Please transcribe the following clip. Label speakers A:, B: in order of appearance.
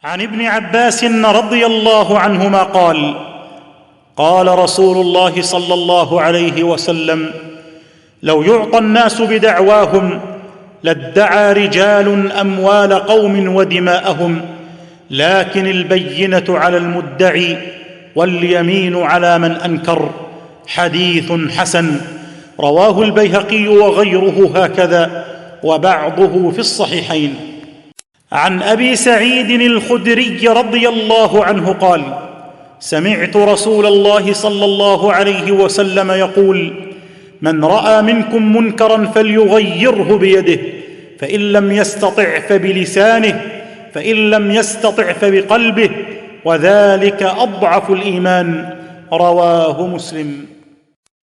A: عن ابن عباس رضي الله عنهما قال: قال رسول الله صلى الله عليه وسلم: لو يعطى الناس بدعواهم لادعى رجال اموال قوم ودماءهم، لكن البينة على المدعي واليمين على من انكر. حديث حسن، رواه البيهقي وغيره هكذا، وبعضه في الصحيحين. عن ابي سعيد الخدري رضي الله عنه قال: سمعت رسول الله صلى الله عليه وسلم يقول: من راى منكم منكرا فليغيره بيده، فان لم يستطع فبلسانه، فان لم يستطع فبقلبه، وذلك اضعف الايمان. رواه مسلم.